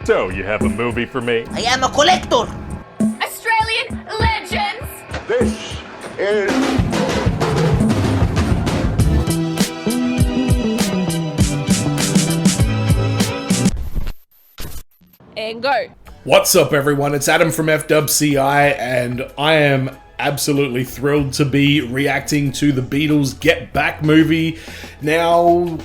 So, you have a movie for me? I am a collector. Australian legends. This is... And go. What's up, everyone? It's Adam from FWCI, and I am absolutely thrilled to be reacting to the Beatles Get Back movie. Now,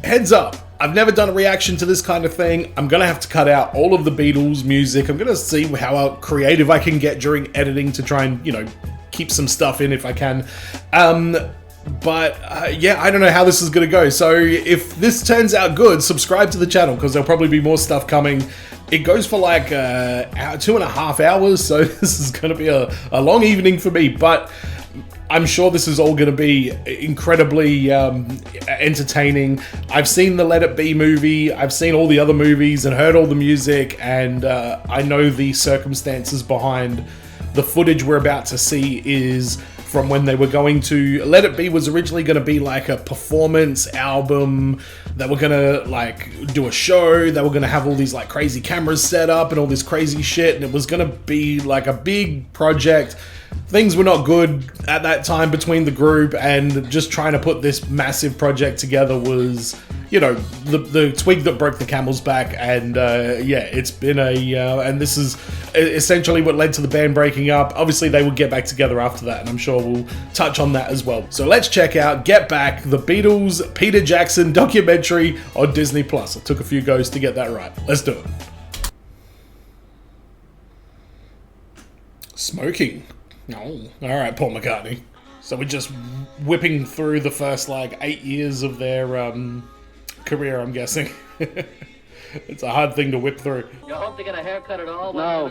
heads up, I've never done a reaction to this kind of thing. I'm going to have to cut out all of the Beatles music. I'm going to see how creative I can get during editing to try and, keep some stuff in if I can. But yeah, I don't know how this is going to go. So if this turns out good, subscribe to the channel because there'll probably be more stuff coming. It goes for like 2.5 hours, so this is going to be a long evening for me, but I'm sure this is all going to be incredibly entertaining. I've seen the Let It Be movie, I've seen all the other movies and heard all the music, and I know the circumstances behind the footage we're about to see is from when they were going to... Let It Be was originally going to be like a performance album. They were going to like do a show. They were going to have all these like crazy cameras set up and all this crazy shit. And it was going to be like a big project. Things were not good at that time between the group, and just trying to put this massive project together was, the twig that broke the camel's back. And yeah, it's been and this is essentially what led to the band breaking up. Obviously, they would get back together after that, and I'm sure we'll touch on that as well. So let's check out Get Back, the Beatles Peter Jackson documentary on Disney+. It took a few goes to get that right. Let's do it. Smoking. Oh, all right, Paul McCartney. So we're just whipping through the first, 8 years of their career, I'm guessing. It's a hard thing to whip through. You hope to get a haircut at all? No,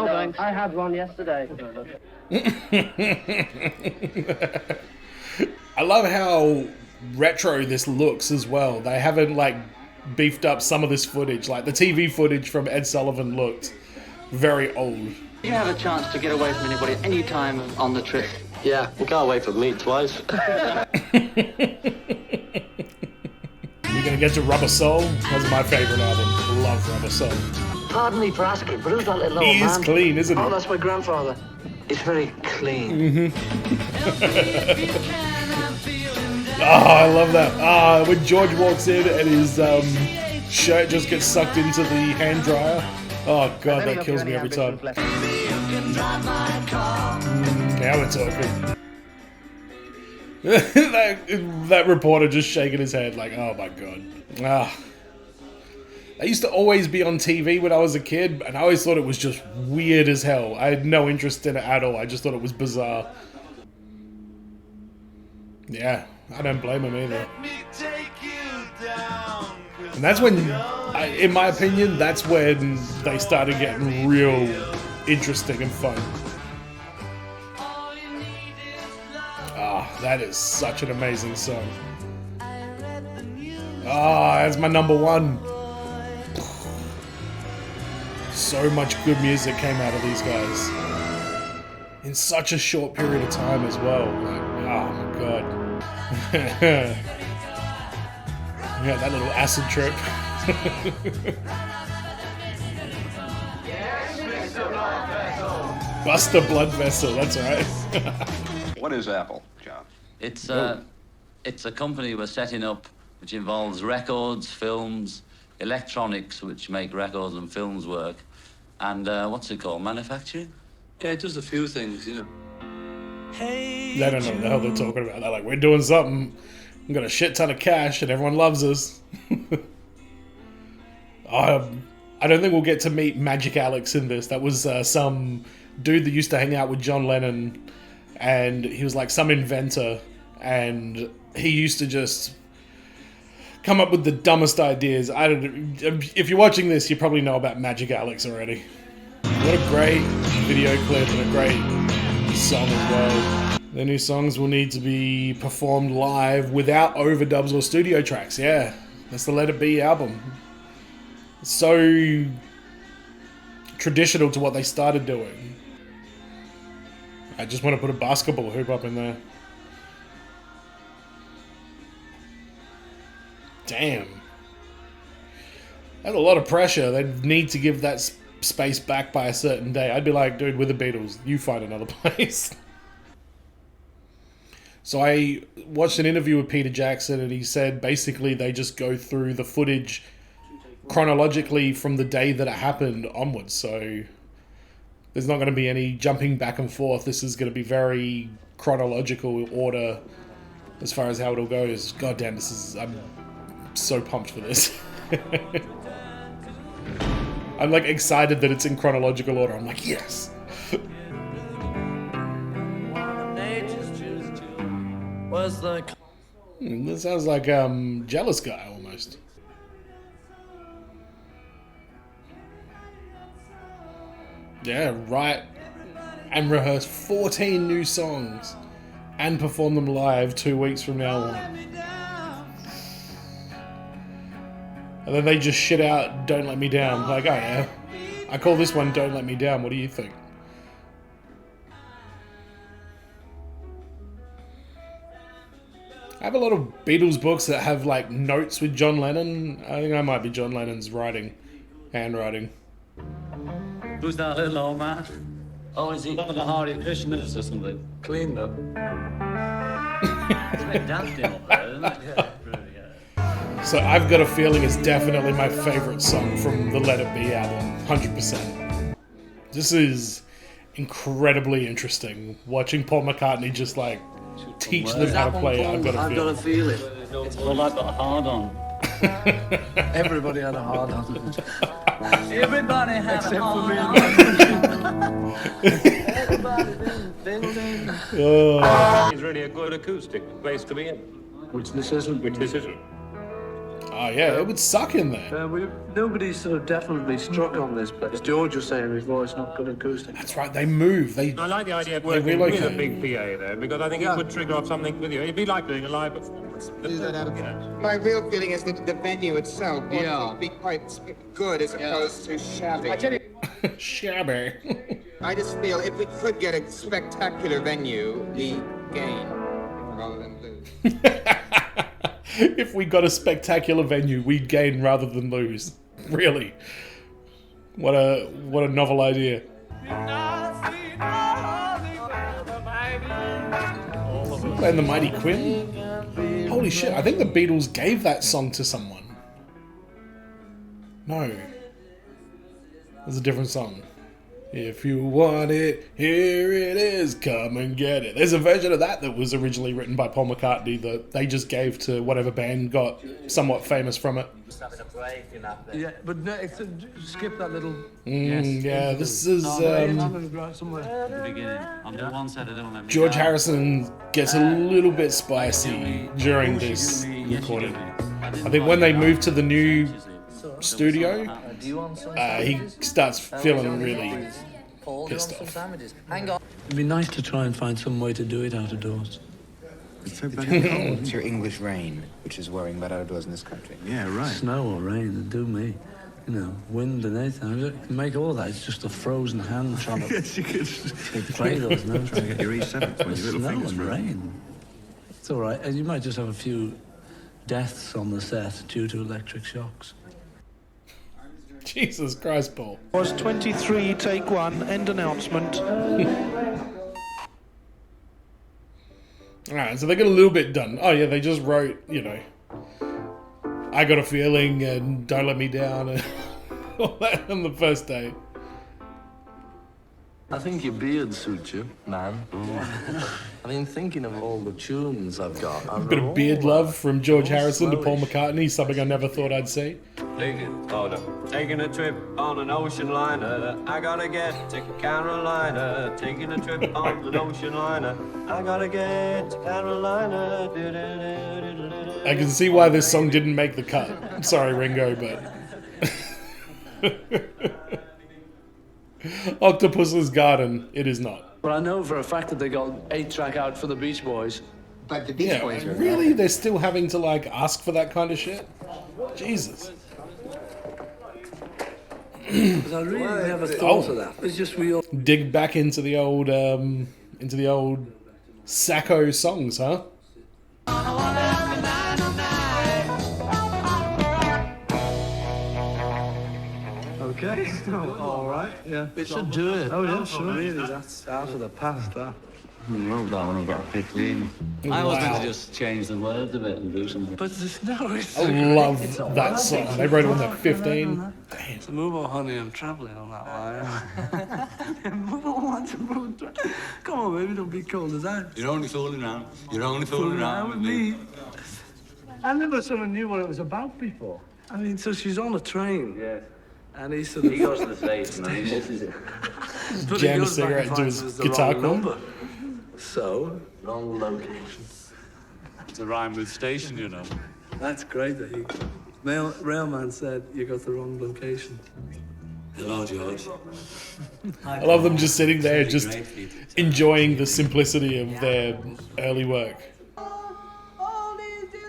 thanks. I had one yesterday. I love how retro this looks as well. They haven't, beefed up some of this footage. Like, the TV footage from Ed Sullivan looked very old. You have a chance to get away from anybody at any time on the trip. Yeah, you can't wait for me twice. You're gonna get to Rubber Soul? That's my favorite album. I love Rubber Soul. Pardon me for asking, but who's that little old He is man? clean, isn't he? Oh, that's my grandfather. He's very clean. Oh, I love that. When George walks in and his shirt just gets sucked into the hand dryer. Oh god, that kills me every time. Now we're talking. that reporter just shaking his head like, oh my god. They used to always be on TV when I was a kid, and I always thought it was just weird as hell. I had no interest in it at all. I just thought it was bizarre. Yeah, I don't blame him either. And that's when, in my opinion, that's when they started getting real interesting and fun. That is such an amazing song. That's my number one. So much good music came out of these guys. In such a short period of time as well. Oh my god. Yeah, that little acid trip. Bust a blood vessel, that's right. What is Apple, John? It's a company we're setting up which involves records, films, electronics, which make records and films work, and what's it called? Manufacturing? Yeah, it does a few things, They don't know what the hell they're talking about. They're like, we're doing something. We got a shit ton of cash and everyone loves us. I don't think we'll get to meet Magic Alex in this. That was some dude that used to hang out with John Lennon, and he was like some inventor, and he used to just come up with the dumbest ideas. If you're watching this, you probably know about Magic Alex already. What a great video clip and a great song as well. The new songs will need to be performed live without overdubs or studio tracks. Yeah, that's the Let It Be album. It's so traditional to what they started doing. I just want to put a basketball hoop up in there. Damn. That's a lot of pressure. They'd need to give that space back by a certain day. I'd be like, dude, with the Beatles, you find another place. So I watched an interview with Peter Jackson, and he said basically they just go through the footage chronologically from the day that it happened onwards. So there's not going to be any jumping back and forth. This is going to be very chronological order as far as how it all goes. God damn, I'm so pumped for this. I'm like excited that it's in chronological order. I'm like, yes. That sounds like Jealous Guy almost. Yeah, write and rehearse 14 new songs and perform them live 2 weeks from now on. And then they just shit out Don't Let Me Down. Like, oh yeah, I call this one Don't Let Me Down. What do you think? I have a lot of Beatles books that have like notes with John Lennon. I think I might be John Lennon's handwriting. Who's that little old man? Oh, is he one of the Hardy Krishnas or something? Clean though. It's a bit dampy up there, isn't it? Yeah, really, yeah. So I've got a feeling it's definitely my favourite song from the Let It Be album, 100%. This is incredibly interesting, watching Paul McCartney just like teach them how to play I've Got a Feeling. It's all I've got a hard on. Everybody had a hard on. Everybody had a hard on. It's really a good acoustic place to be in. Which this isn't. Oh yeah, it would suck in there. Nobody's sort of definitely struck on this place. George was saying his voice not good acoustic. That's right, they move. I like the idea of working with a big PA there, because I think it would trigger off something with you. It'd be like doing a live performance. My real feeling is that the venue itself would be quite good as opposed to shabby. I tell you, Shabby. I just feel if we could get a spectacular venue, we gain rather than lose. If we got a spectacular venue, we'd gain rather than lose. Really. What a novel idea. Playing the Mighty Quinn? Holy shit, I think the Beatles gave that song to someone. No. There's a different song. If you want it, here it is, come and get it. There's a version of that was originally written by Paul McCartney that they just gave to whatever band got somewhat famous from it. Yeah, but no, skip that little... Yeah, this is... The beginning. On the one side, I don't let me George down. Harrison gets a little bit spicy during this recording. I think when they move to the new studio, he starts feeling really pissed off. It'd be nice to try and find some way to do it out of doors. It's your English rain, which is worrying about outdoors in this country. Yeah, right. Snow or rain, it'd do me. You know, wind and anything. You can make all that. It's just a frozen hand trying to play those notes. Trying to get your E7 when your little Snow fingers and through. rain. It's all right. And you might just have a few deaths on the set due to electric shocks. Jesus Christ, Paul. Was 23, take one, end announcement. Alright, so they get a little bit done. Oh yeah, they just wrote, you know, I Got a Feeling and Don't Let Me Down and all that on the first day. I think your beard suits you, man. I've been thinking of all the tunes I've got. A bit of beard love from George Harrison to Paul McCartney, something I never thought I'd see. Taking a trip on an ocean liner. I gotta get to Carolina. Taking a trip on an ocean liner. I gotta get to Carolina. I can see why this song didn't make the cut. I'm sorry, Ringo, but... Octopus's Garden, it is not. But I know for a fact that they got 8-track out for the Beach Boys. But the Beach Boys are really? They're still having to, like, ask for that kind of shit? Jesus. Because I really never thought of that. It's just we all... Dig back into the old Sacco songs, huh? Okay. All right. Yeah. It should do it. Oh yeah, sure. Really, that's out of the past. That. Well done when you got 15. I always think to just change the words a bit and do something. But no, it's. I love that song. They wrote it when they're 15. Damn. So move on, honey. I'm travelling on that line. Move on, come on, baby. Don't be cold as ice. You're only fooling around. You're only fooling around with me. I never sort of knew what it was about before. I mean, so she's on a train. Yeah. And he sort of... He goes to the States and he misses it. But Jam he a goes back cigarette and into finds his the guitar wrong chord. number. So... Wrong location. It's a rhyme with station, you know. That's great that he... Railman said you got the wrong location. Hello, George. I love them just sitting there, just enjoying the simplicity of their early work.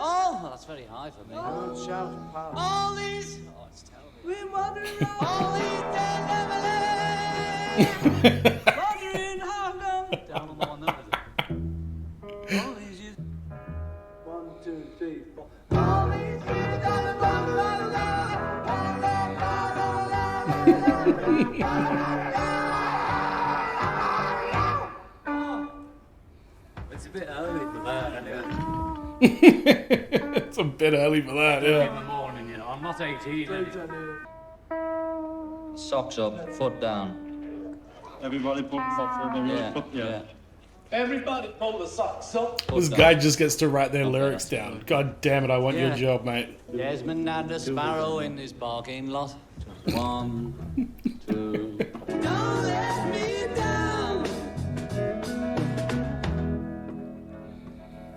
Oh, that's very high for me. All these. Oh, it's terrible. We're wandering Harlem. Down on the one there. All these years. 1, 2, 3, 4. All these years. It's a bit early for that, anyway. It's a bit early for that, In yeah. the morning, you know. I'm not 18. Socks up, foot down. Everybody put socks on their foot. Yeah. Everybody pull the socks up. This guy just gets to write their lyrics down. God damn it, I want your job, mate. Desmond and a sparrow in his parking lot. 1, 2. Don't let me down.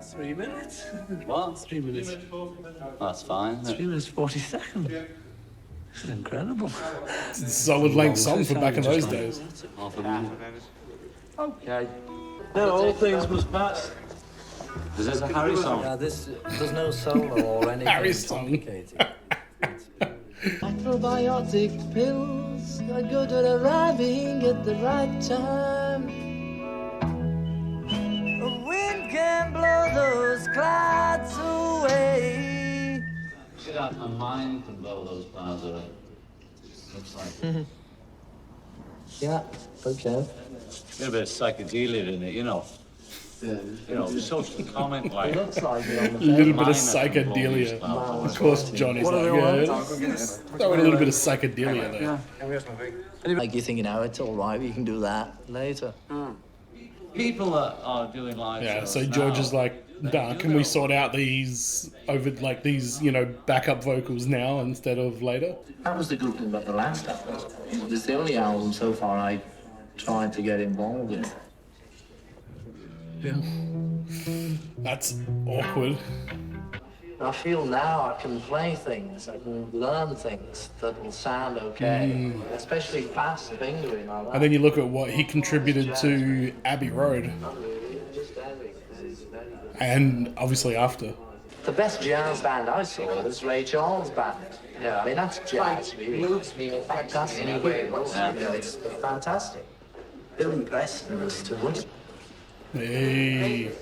3 minutes? What? 3 minutes. That's fine. 3 minutes 40 seconds. This is incredible. It's a solid length song for back in those days. Half a minute. Okay. No, all things must pass. Is this a Harry song? Yeah, there's no solo or anything Harry song. complicated. Macrobiotic pills are good at arriving at the right time. The wind can blow those clouds away. Shit out my mind can blow those clouds away. Looks like. Yeah, okay. Got a bit of psychedelia in it, you know. You know, social comment like. It looks like it on the A little bit of Minor can blow these psychedelia. clouds Of course, Johnny's like, yeah. Throw in a little bit of psychedelia there. Like you're thinking, oh, it's all right, we can do that later. People that are doing live Yeah, shows so George now, is like, nah, can we sort out these over, like, these, you know, backup vocals now instead of later? That was the good thing about the last album. It's the only album so far I tried to get involved in. Yeah. That's awkward. I feel now I can play things, I can learn things that will sound okay, especially fast fingering like that. And then you look at what he contributed to Abbey Road, and obviously after. The best jazz band I saw was Ray Charles' band. Yeah, I mean that's jazz. It moves me in fantastic ways. It's fantastic. Billy Preston was too much. Hey,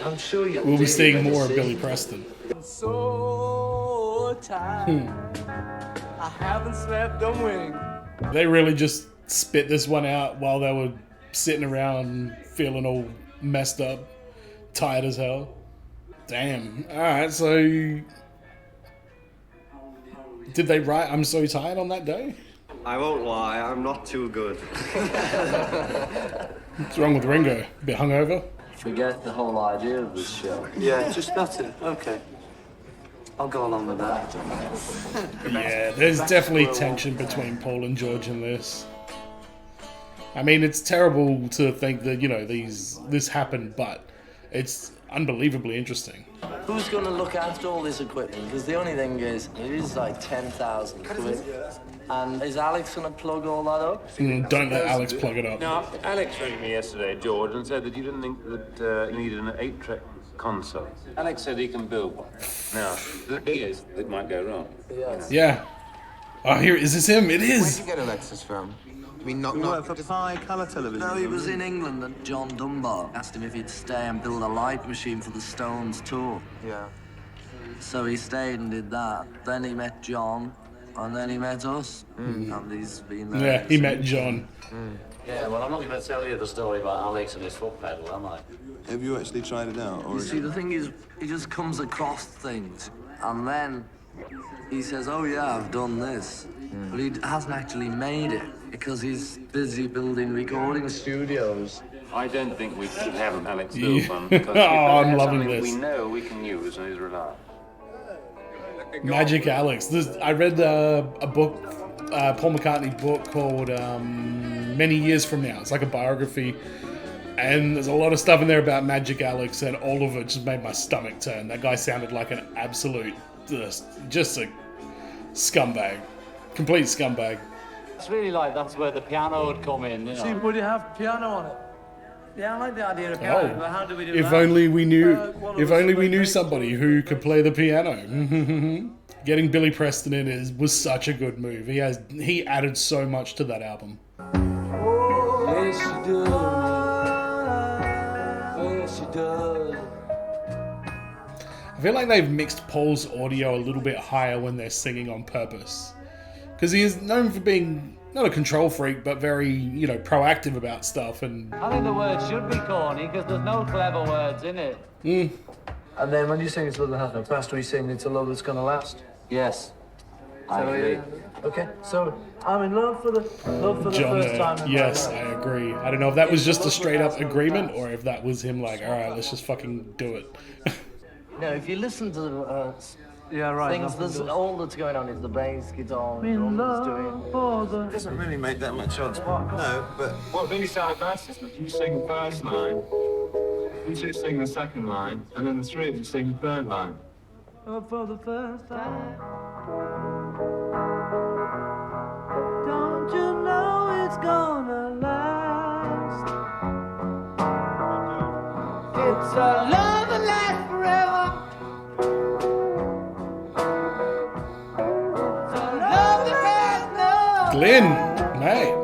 I'm sure you'll we'll be dig seeing it more of when you Billy see it. Preston. So tired. I haven't slept a wink. They really just spit this one out while they were sitting around feeling all messed up, tired as hell. Damn. Alright, so did they write I'm So Tired on that day? I won't lie, I'm not too good. What's wrong with Ringo? A bit hungover? Forget the whole idea of this show. Yeah, just that's it. Okay. I'll go along with that. Yeah, there's definitely tension between Paul and George in this. I mean, it's terrible to think that, you know, this happened, but it's unbelievably interesting. Who's going to look after all this equipment? Because the only thing is, it is like 10,000 quid. And is Alex going to plug all that up? Don't let Alex plug it up. Now, Alex rang me yesterday, George, and said that you didn't think that you needed an 8-track console. Alex said he can build one. Now, the thing is, it might go wrong. Yeah. Oh, here, is this him? It Where'd is! you get Alexis from? I mean, not for Pie Colour Television. No, he was in England and John Dunbar asked him if he'd stay and build a light machine for the Stones tour. Yeah. So he stayed and did that. Then he met John, And then he met us, and he's been there. Yeah, he met John. Yeah, well, I'm not going to tell you the story about Alex and his foot pedal, am I? Have you actually tried it out? Or You see, the thing is, he just comes across things, and then he says, oh yeah, I've done this. But he hasn't actually made it, because he's busy building recording studios. I don't think we should have Alex Yeah. do one, because Oh, if I'm there's loving something this. we know we can use and is reliable. Magic Alex. I read a book, Paul McCartney book called Many Years From Now. It's like a biography. And there's a lot of stuff in there about Magic Alex, and all of it just made my stomach turn. That guy sounded like an absolute, just a scumbag. Complete scumbag. It's really like that's where the piano would come in, you know. See, would you have piano on it? Yeah, I like the idea of piano, but how do we do If that? only we knew. One of If us only we would knew make- somebody who could play the piano. Getting Billy Preston in was such a good move. He added so much to that album. Yes, she does. Yes, she does. I feel like they've mixed Paul's audio a little bit higher when they're singing on purpose, because he is known for being not a control freak, but very, proactive about stuff. And I think the words should be corny, because there's no clever words in it. And then when you sing It's Love That Has No Past, we sing It's a Love That's Gonna Last. Yes. I agree. Okay, so I'm in love for the John, first time in yes, my I life. agree. I don't know if that was just a straight up agreement, or if that was him like, all right, let's just fucking do it. No, if you listen to the Yeah, right. things, nothing does. all that's going on is the bass, guitar, I'm in drums doing. love for the... It doesn't really make that much odds. No, but What really sounds nice is that you sing the first line, you two sing the second line, and then the three of you sing the third line. For the first time. Don't you know it's gonna last? It's a love that lasts forever. It's a love that has no... Glenn, mate.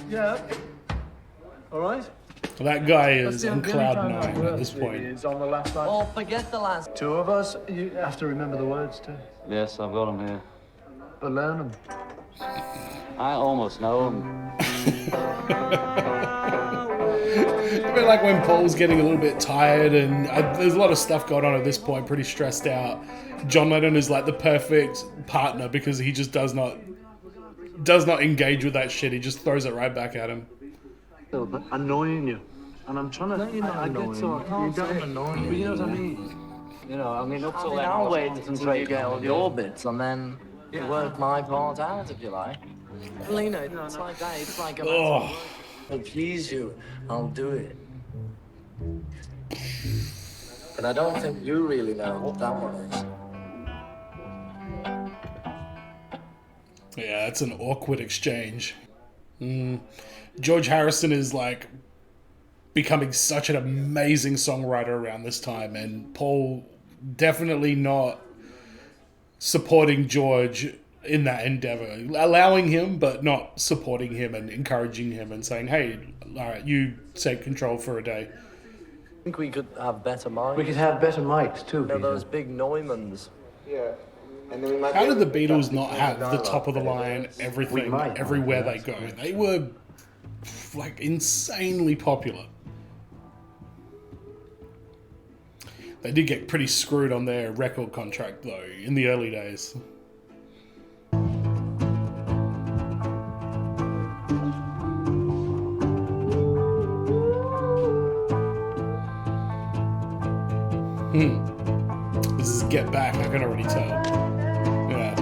Yeah. All right. That guy is The on only cloud time that nine at this works, really, point. is on the last line. Oh, forget the last. Two of us, you have to remember the words too. Yes, I've got them here. But learn them. I almost know them. I feel like when Paul's getting a little bit tired and there's a lot of stuff going on at this point, pretty stressed out, John Lennon is like the perfect partner, because he just does not engage with that shit. He just throws it right back at him. But annoying you. And I'm trying to... No, you're not I get annoying so... me. You don't I'm annoying you. me. You know what I mean? You know, I mean, up till then, I'll I was wait wanting to until you take get all them. your bits and then work my part out, if you like. Well, it's like that. It's like Oh. to please you, I'll do it. But I don't think you really know what that one is. Yeah, it's an awkward exchange. George Harrison is like becoming such an amazing songwriter around this time, and Paul definitely not supporting George in that endeavor, allowing him but not supporting him and encouraging him and saying, hey, all right, you take control for a day. I think we could have better mics. We could have better mics too, You know, Peter. those big Neumanns. Yeah. And then we might How be did the able to Beatles cut not between have the dialogue top of the and line, lyrics. everything, might, everywhere they that's go? right. They were like insanely popular. They did get pretty screwed on their record contract though in the early days. This is Get Back, I can already tell. Yeah.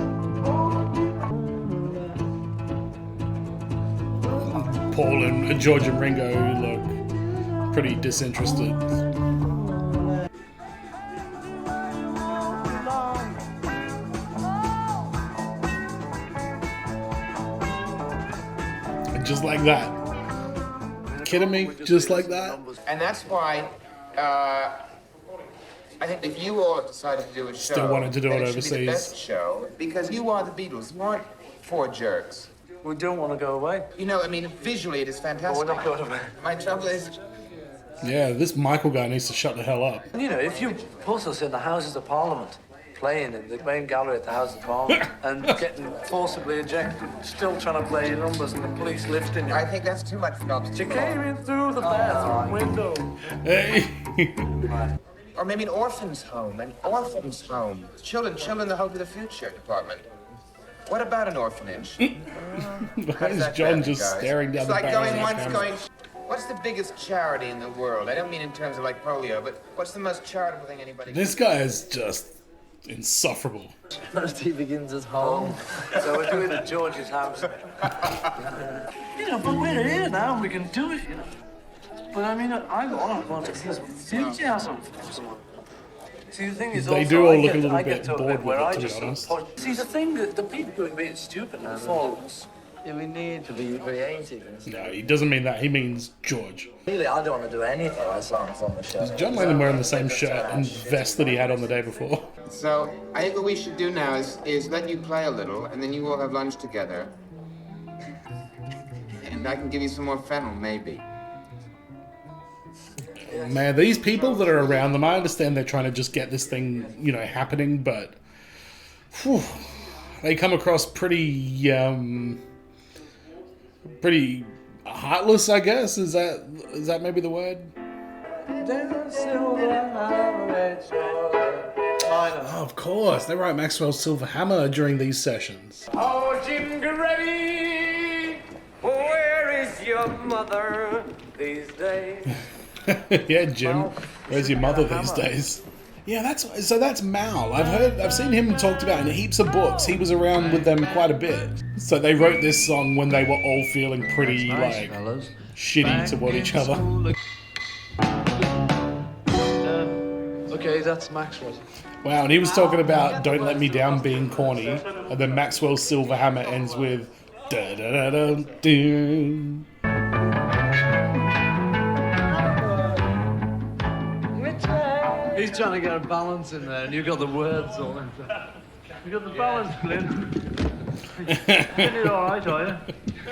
Paul and George and Ringo look pretty disinterested. And just like that. Kidding me? Just like that? And that's why I think if you all have decided to do a show, Still wanted to do then it should be the overseas. best show, because you are the Beatles. You aren't four jerks. We don't want to go away. You know, I mean, visually it is fantastic. But we're not going away. My trouble is, Yeah, this Michael guy needs to shut the hell up. You know, if you put us in the Houses of Parliament, playing in the main gallery at the House of Parliament and getting forcibly ejected, still trying to play your numbers, and the police lifting you. I think that's too much for She came in through the bathroom window. Hey. Or maybe an orphan's home. Children, the hope of the future department. What about an orphanage? Why is John just staring down it's the like barrel going of once, the going... camera? What's the biggest charity in the world? I don't mean in terms of like polio, but what's the most charitable thing anybody This guy is just insufferable. Charity begins at home. So we're doing it at George's house. You know, but we're here now and we can do it, you know. But I mean, I want to see some enthusiasm from someone. See, the thing is, They also, do all I look get, a little I get bit to a bored bit with where it, I to be just honest. see, the thing that the people who are being stupid and false. Yeah, we need to be creative. No, he doesn't mean that. He means George. Really, I don't want to do anything aside from the show. Is John Lennon wearing the same shirt and vest that he had on the day before? So, I think what we should do now is let you play a little, and then you all have lunch together. And I can give you some more fennel, maybe. Man, these people that are around them, I understand they're trying to just get this thing, you know, happening, but whew, they come across pretty heartless, I guess. Is that maybe the word? Oh, of course, they write Maxwell's Silver Hammer during these sessions. Oh, Jim Gravy, where is your mother these days? Yeah, Jim, where's your mother these days? Yeah, that's Mal. I've seen him talked about in heaps of books. He was around with them quite a bit. So they wrote this song when they were all feeling pretty like shitty toward each other. Okay, that's Maxwell. Wow, and he was talking about "Don't Let Me Down" being corny, and then Maxwell's Silver Hammer ends with da da da da da. He's trying to get a balance in there, and you've got the words all in there. You got the balance, Clint. Getting it all right, are you?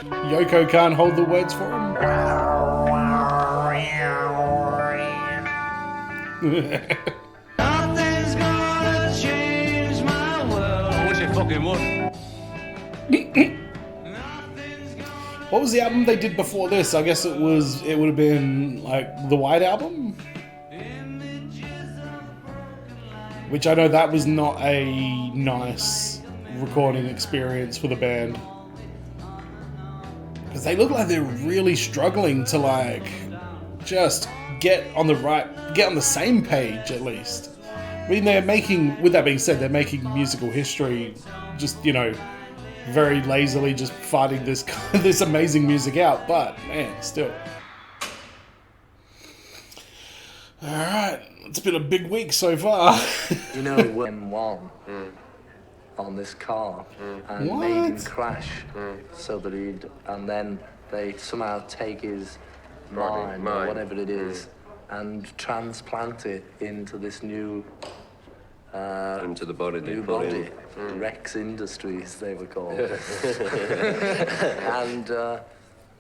Yoko can't hold the words for him. Nothing's gonna change my world. I wish it fucking would. What was the album they did before this? I guess it would have been like the White Album, which I know that was not a nice recording experience for the band, because they look like they're really struggling to like just get on the same page at least. I mean, they're making, with that being said, they're making musical history, just, you know, very lazily just fighting this this amazing music out, but man, still. Alright, it's been a big week so far. You know, M1 on this car and What? made him crash so that and then they somehow take his mind or whatever it is and transplant it into this new Into the body they new put body. in. Rex Industries, they were called. And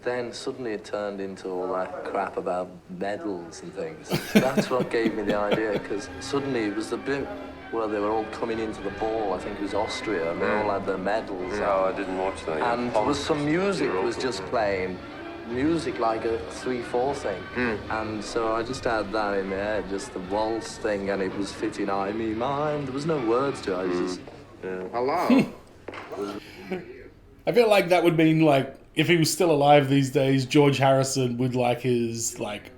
then suddenly it turned into all that crap about medals and things. That's what gave me the idea, because suddenly it was the bit where they were all coming into the ball. I think it was Austria, and they all had their medals. No, I didn't watch that. And there was some music was just playing. Music like a 3/4 thing. And so I just had that in my head, just the waltz thing, and it was fitting I me mind. There was no words to it. I was just, Hello. I feel like that would mean, like, if he was still alive these days, George Harrison would like his, like,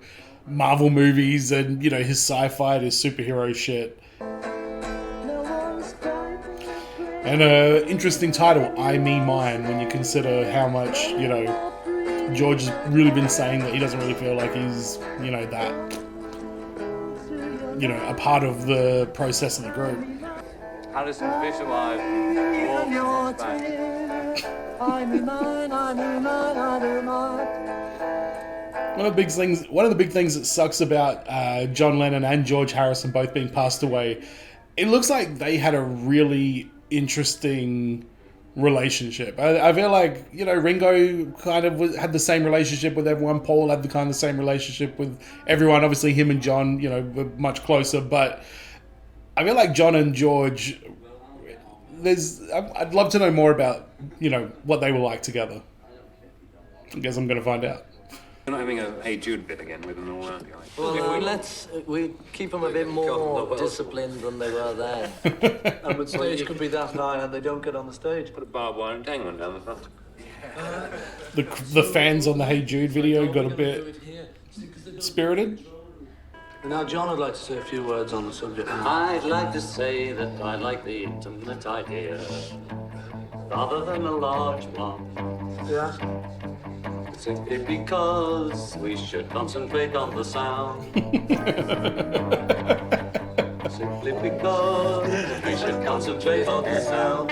Marvel movies and, you know, his sci-fi, his superhero shit. And interesting title, I Me Mine, when you consider how much, you know, George has really been saying that he doesn't really feel like he's, you know, that, you know, a part of the process of the group. Harrison visualized One of the big things that sucks about John Lennon and George Harrison both being passed away, it looks like they had a really interesting relationship. I feel like, you know, Ringo kind of had the same relationship with everyone. Paul had the kind of same relationship with everyone. Obviously, him and John, you know, were much closer. But I feel like John and George, I'd love to know more about, what they were like together. I guess I'm going to find out. We're not having a Hey Jude bit again with them all. Well, we keep them a bit more disciplined than they were then. And the stage could be that high and they don't get on the stage. Put a barbed wire entanglement down the front. The fans on the Hey Jude video got a bit spirited. Now, John would like to say a few words on the subject. I'd like to say that I like the intimate idea rather than a large one. Yeah. Simply because we should concentrate on the sound. Simply because we should concentrate on the sound.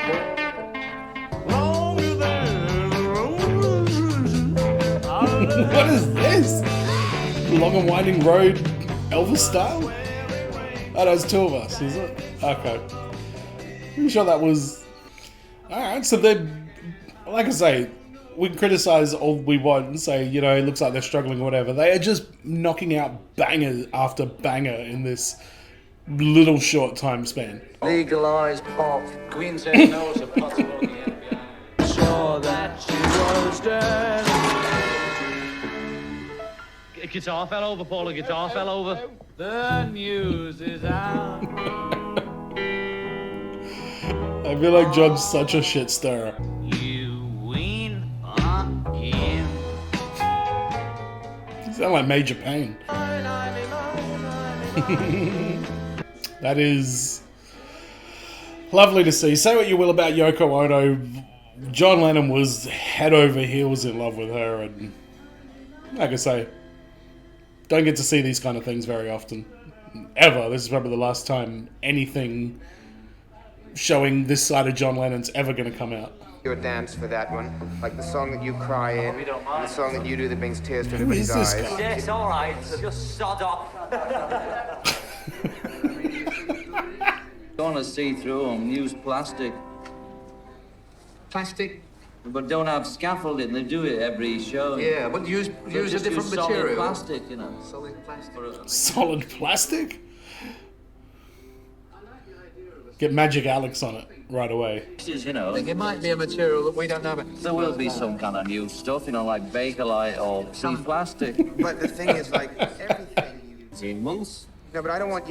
What is this? Long and Winding Road, Elvis style? Oh, there's two of us, is it? Okay. Pretty sure that was... Alright, so then, like I say, we can criticize all we want and say, it looks like they're struggling or whatever. They are just knocking out banger after banger in this little short time span. Legalize pop. Queen said no to possible sure that she was dead. Guitar fell over, Paula. Guitar fell over. The news is out. I feel like John's such a shit stirrer. You win again. You sound like Major Payne. That is lovely to see. Say what you will about Yoko Ono, John Lennon was head over heels in love with her, and like I say, don't get to see these kind of things very often. Ever. This is probably the last time anything showing this side of John Lennon's ever going to come out. Your dance for that one, like the song that you cry in, and the song that you do that brings tears to Who everybody's is this eyes. guy? Yes, all right. Just sod off. Don't want to see through them. Use plastic. Plastic? But don't have scaffolding. They do it every show. Yeah, but use a different solid material. plastic, Solid plastic. Solid plastic? Get Magic Alex on it right away. I think it might be a material that we don't know about. There will be some kind of new stuff, like Bakelite or free plastic. But the thing is, like, everything you... 18 months. No, but I don't want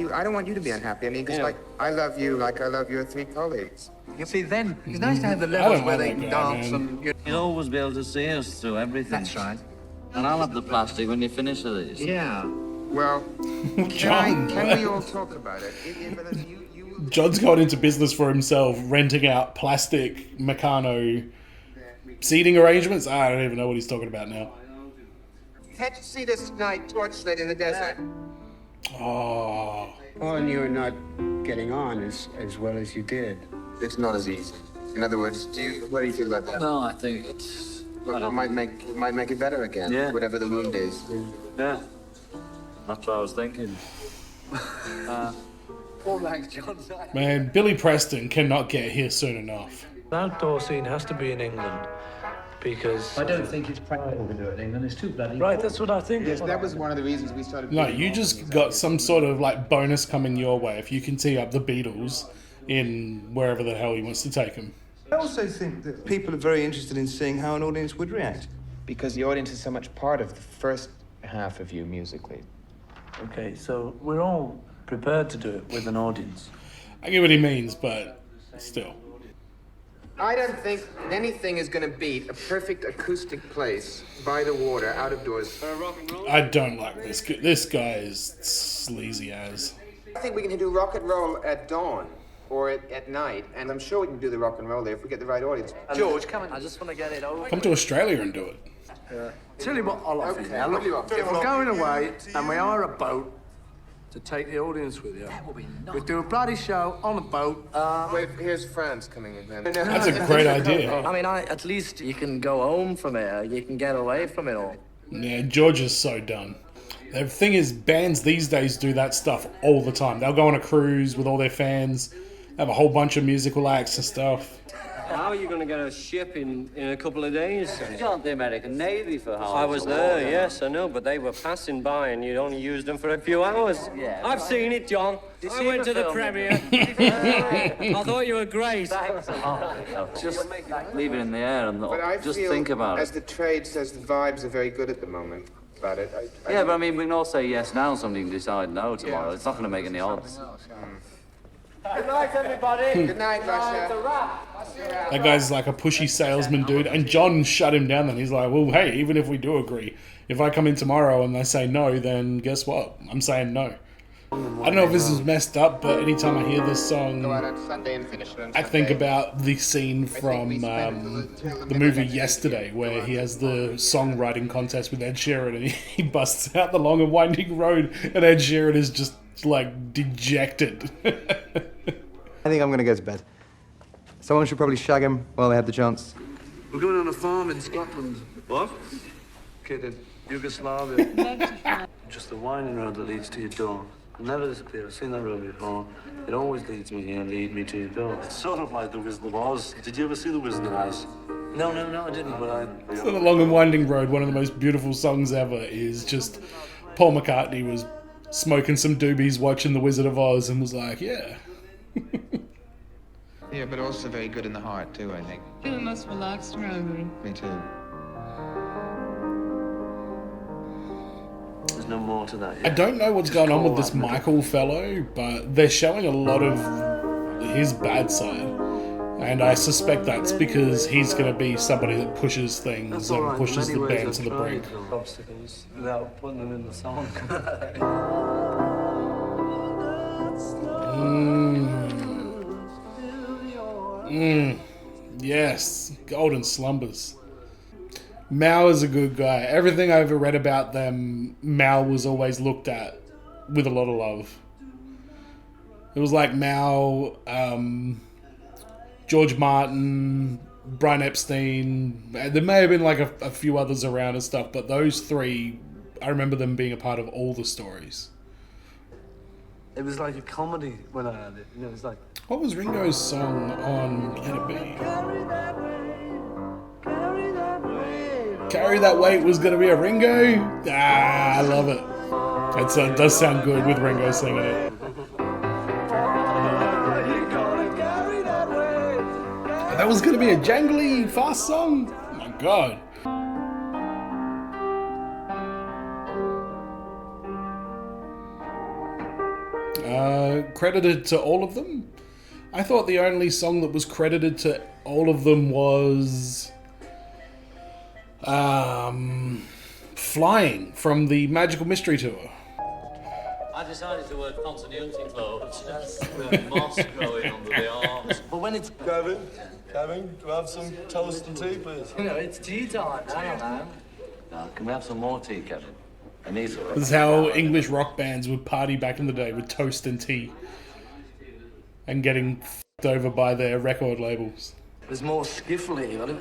you to be unhappy. I mean, because, like, I love you like I love your three colleagues. You see, then, it's nice to have the I levels don't where know they that can guy, dance man. and... You'll always be able to see us through everything. That's right. And I'll have the plastic when you finish with this. Yeah. Well, John. can we all talk about it? John's going into business for himself, renting out plastic Meccano seating arrangements. I don't even know what he's talking about now. Can't you see this tonight, torchlit in the desert? Oh. Well, and you're not getting on as well as you did. It's not as easy. In other words, what do you feel about that? No, I think it's... Look, it might make it better again, Yeah. whatever the wound is. Yeah. That's what I was thinking. Man, Billy Preston cannot get here soon enough. The outdoor scene has to be in England because... I don't think it's practical to do it in England. It's too bloody... Right, that's what I think. Yes, that was one of the reasons we started... No, you just got some sort of bonus coming your way if you can tee up the Beatles in wherever the hell he wants to take them. I also think that people are very interested in seeing how an audience would react. Because the audience is so much part of the first half of you musically. Okay, so we're all prepared to do it with an audience. I get what he means, but still. I don't think anything is going to beat a perfect acoustic place by the water, out of doors. I don't like this. This guy is sleazy as. I think we can do rock and roll at dawn or at night, and I'm sure we can do the rock and roll there if we get the right audience. George, come on. I just want to get it over. Come to Australia and do it. Tell you what I'll offer you now. What do you Look, offer? if we're going away and we hire a boat to take the audience with you, we do a bloody show on a boat. Wait, here's Franz coming in then. That's a great idea. I mean, at least you can go home from it. You can get away from it all. Yeah, George is so done. The thing is, bands these days do that stuff all the time. They'll go on a cruise with all their fans, have a whole bunch of musical acts and stuff. How are you going to get a ship in a couple of days? You aren't the American Navy for how I was there, yes, I know, but they were passing by and you'd only used them for a few hours. Yeah. I've seen it, John. I went to the premiere. I thought you were great. Thanks a lot. Just leave it in the air and But I just feel, think about as it. the trade says, the vibes are very good at the moment about it. Yeah, but I mean, we can all say yes now, somebody can decide no tomorrow. It's not going to make any odds. Good night, everybody. Good night, Russia. That guy's like a pushy salesman dude, and John shut him down then. He's like, well, hey, even if we do agree, if I come in tomorrow and they say no, then guess what? I'm saying no. I don't know if this is messed up, but anytime I hear this song, Go out on Sunday and finish it on I think Sunday. about the scene from the movie Yesterday, where he has the songwriting contest with Ed Sheeran, and he busts out the long and winding road, and Ed Sheeran is just like dejected. I think I'm gonna go to bed. Someone should probably shag him while they have the chance. We're going on a farm in Scotland. What? Located Yugoslavia. Just the winding road that leads to your door. It'll never disappear. I've seen that road before. It always leads me here, lead me to your door. It's sort of like the Wizard of Oz. Did you ever see the Wizard of Oz? No, I didn't, but I... So the Long and Winding Road, one of the most beautiful songs ever, is just Paul McCartney was smoking some doobies watching the Wizard of Oz and was like, yeah. Yeah, but also very good in the heart, too, I think. Feeling most relaxed around me. Me too. There's no more to that I yet. don't know what's going on with this Michael fellow, but they're showing a lot of his bad side. And I suspect that's because he's going to be somebody that pushes things and pushes the band to the brink. Obstacles without putting them in the song. Yes, Golden Slumbers. Mao is a good guy. Everything I ever read about them, Mao was always looked at with a lot of love. It was like Mao, George Martin, Brian Epstein. There may have been like a few others around and stuff, but those three, I remember them being a part of all the stories. It was like a comedy when I had it. You know, it was like... What was Ringo's song on Let It Be? Carry That Weight was going to be a Ringo? Ah, I love it. It does sound good with Ringo singing it. That was going to be a jangly, fast song? Oh my god. Credited to all of them? I thought the only song that was credited to all of them was Flying from the Magical Mystery Tour. I decided to wear continuity clothes. With moss growing under the arms. But when it's... Kevin, do I have some toast and tea, please? You know, it's tea time. I don't know. Now, can we have some more tea, Kevin? I need some. This is how English rock bands would party back in the day, with toast and tea. And getting f***ed over by their record labels. There's more skiffle,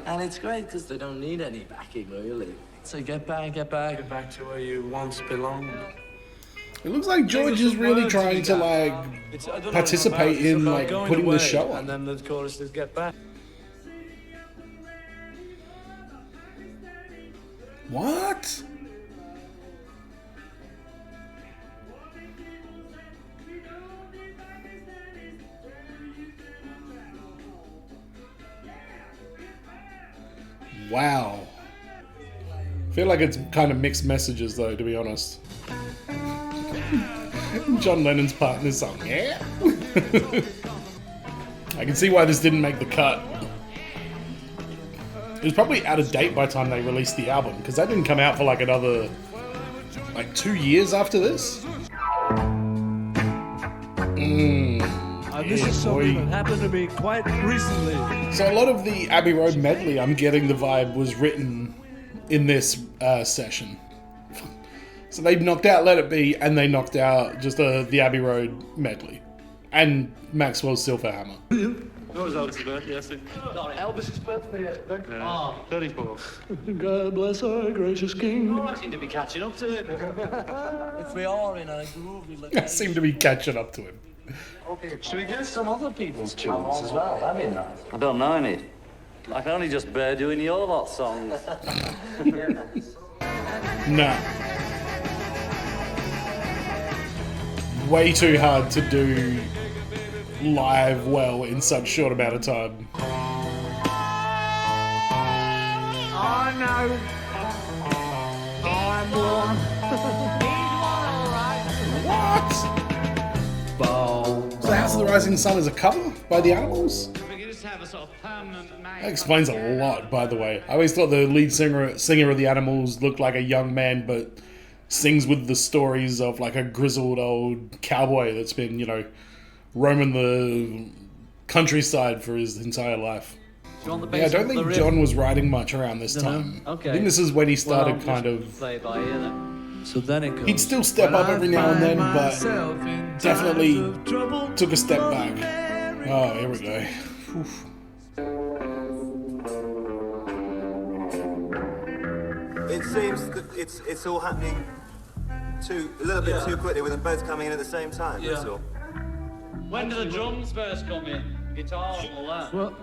and it's great because they don't need any backing, really. So get back. Get back to where you once belonged. It looks like George is really trying to like participate in like putting the show on. And then the chorus is get back. What? Wow. I feel like it's kind of mixed messages though, to be honest. John Lennon's part in this song, yeah? I can see why this didn't make the cut. It was probably out of date by the time they released the album, because that didn't come out for like another, like 2 years after this. This is something that happened to me quite recently. So a lot of the Abbey Road medley, I'm getting the vibe, was written in this session. So they knocked out Let It Be, and they knocked out just the Abbey Road medley. And Maxwell's Silver Hammer. What was Elvis's birthday yesterday? Elvis's birthday. 34. God bless our gracious King. I seem to be catching up to it. If we are in a groovy I seem to be catching up to him. Okay, should we get some other people's tunes as well? That'd be nice. I don't know any. I can only just bear doing your lot songs. Nah. Way too hard to do live well in such short amount of time. I know. I'm one. What? So House of the Rising Sun is a cover by the Animals? That explains a lot, by the way. I always thought the lead singer of the Animals looked like a young man, but sings with the stories of like a grizzled old cowboy that's been, you know, roaming the countryside for his entire life. Yeah, I don't think John was writing much around this time. Okay. I think this is when he started kind of... So then it goes. He'd still step up every now and then, but definitely took a step back. Oh, here we go. Oof. It seems that it's all happening a little bit too quickly with them both coming in at the same time. That's all. When do the drums first come in? Guitar and all that?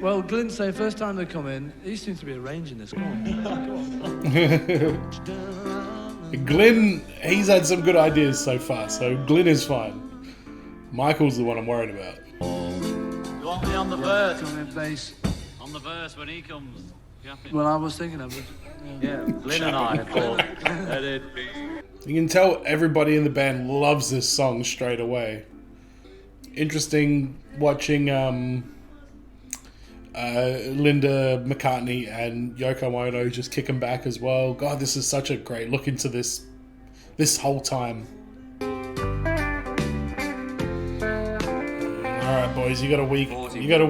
Well, Glyn say first time they come in, he seems to be arranging this. Come on. Glyn, he's had some good ideas so far, so Glyn is fine. Michael's the one I'm worried about. You want me on the verse? Bass. On the verse when he comes. Well, I was thinking of it. Yeah, Glyn and I thought, let it be. You can tell everybody in the band loves this song straight away. Interesting watching Linda McCartney and Yoko Ono just kicking back as well. God, this is such a great look into this whole time. Alright boys, you got a week. You got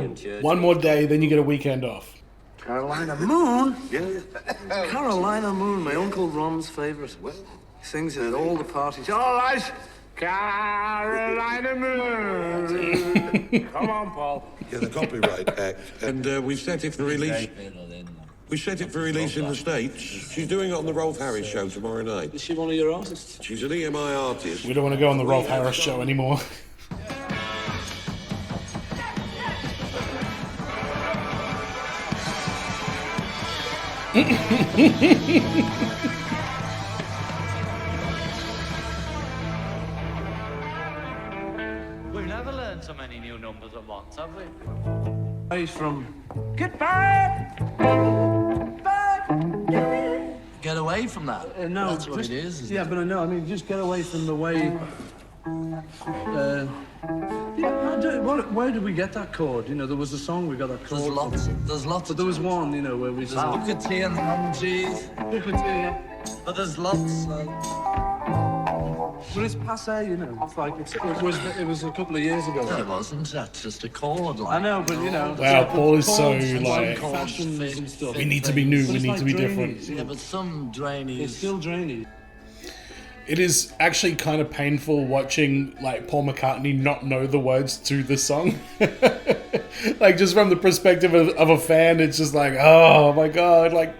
one more day, then you get a weekend off. Carolina Moon? Yeah. Carolina Moon, my Uncle Ron's favourite. He sings it at all the parties. All right. Carolina Moon. Come on, Paul. Yeah, the Copyright Act. And we've set it for release. We set it for release in the States. She's doing it on the Rolf Harris show tomorrow night. Is she one of your artists? She's an EMI artist. We don't want to go on the Rolf Harris show anymore. We've never learned so many new numbers at once, have we? He's from... Get back! Get away from that. No, that's what it is. Isn't yeah, it? but I know. I mean, just get away from the way. Where did we get that chord? You know, there was a song we got that chord. There's lots. But there was one, you know, where we. There's Booker T and Hum G's. Booker T. But there's lots. But it's passé, you know. It's like it was a couple of years ago. No, it wasn't. That's just a chord. Like. I know, but you know. Wow, Paul is so like. Fashions and stuff. We need to be new. We need to be different. Yeah, but some drainy. It's still drainy. It is actually kind of painful watching like Paul McCartney not know the words to the song. Like just from the perspective of a fan, it's just like, oh my god, like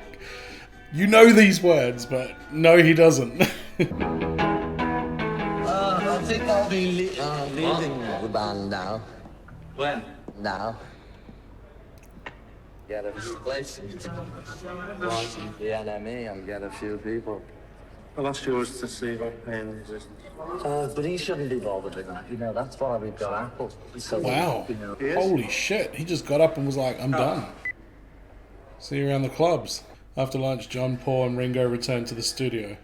you know these words, but no, he doesn't. I think I'll be leaving the band now. When? Now. Get a place. Watching the NME and get a few people. Well, that's yours to see. But he shouldn't be bothered with that. You know, that's why we've got Apple. So, Wow. you know, Holy shit. He just got up and was like, I'm done. See you around the clubs. After lunch, John, Paul, and Ringo return to the studio.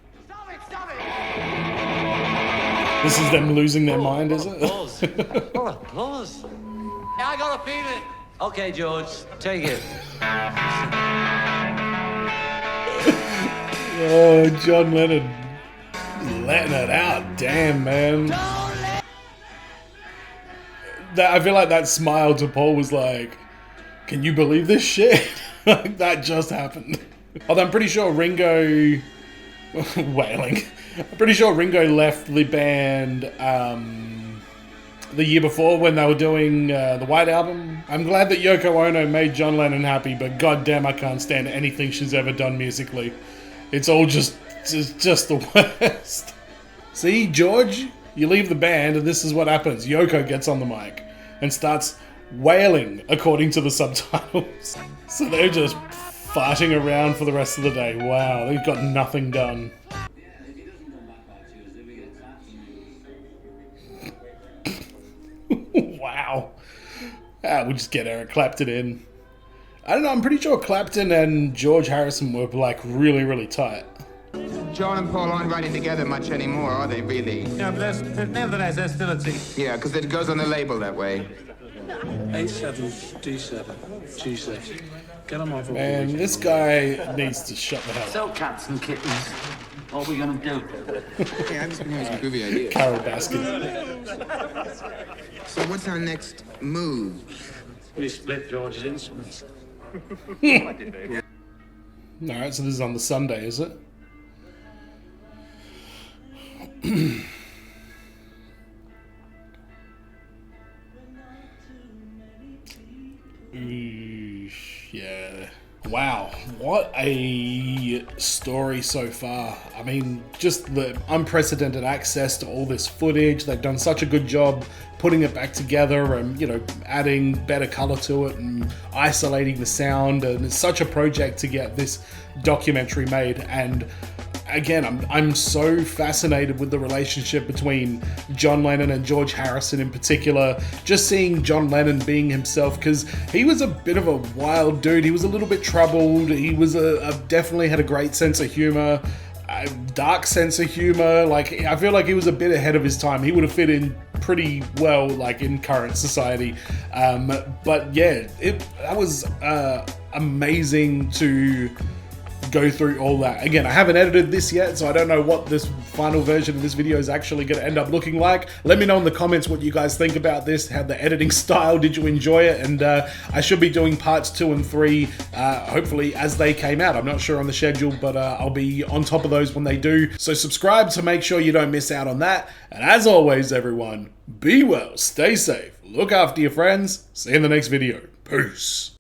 This is them losing their mind, is it? Applause. What applause? Yeah, I got a feeling. Okay, George, take it. Oh, John Lennon. Letting it out. Damn, man. I feel like that smile to Paul was like, can you believe this shit? Like, that just happened. Although I'm pretty sure Ringo... wailing. I'm pretty sure Ringo left the band the year before when they were doing the White Album. I'm glad that Yoko Ono made John Lennon happy, but goddamn, I can't stand anything she's ever done musically. It's all just the worst. See, George, you leave the band and this is what happens. Yoko gets on the mic and starts wailing, according to the subtitles. So they're just farting around for the rest of the day. Wow, they've got nothing done. Wow. We'll just get Eric Clapton in. I don't know, I'm pretty sure Clapton and George Harrison were like really, really tight. John and Paul aren't writing together much anymore, are they, really? Yeah, but nevertheless, there's still a team. Yeah, because it goes on the label that way. A7, D7, G6. Get them off. Man, this guy needs to shut the hell up. So, cats and kittens, what are we going to do? Hey, I've just been having some groovy ideas. Carol Baskin. So what's our next move? We split George's instruments. Alright, so this is on the Sunday, is it? Yeah. Wow, what a story so far. I mean, just the unprecedented access to all this footage. They've done such a good job putting it back together and, you know, adding better color to it and isolating the sound. And it's such a project to get this documentary made. And again, I'm so fascinated with the relationship between John Lennon and George Harrison in particular. Just seeing John Lennon being himself, because he was a bit of a wild dude. He was a little bit troubled. He was definitely had a great sense of humor, a dark sense of humor. Like, I feel like he was a bit ahead of his time. He would have fit in pretty well, like, in current society. But yeah, that was amazing to go through all that. Again, I haven't edited this yet, so I don't know what this final version of this video is actually going to end up looking like. Let me know in the comments what you guys think about this, how the editing style, did you enjoy it? And I should be doing parts 2 and 3, hopefully as they came out. I'm not sure on the schedule, but I'll be on top of those when they do. So subscribe to make sure you don't miss out on that. And as always, everyone, be well, stay safe, look after your friends. See you in the next video. Peace.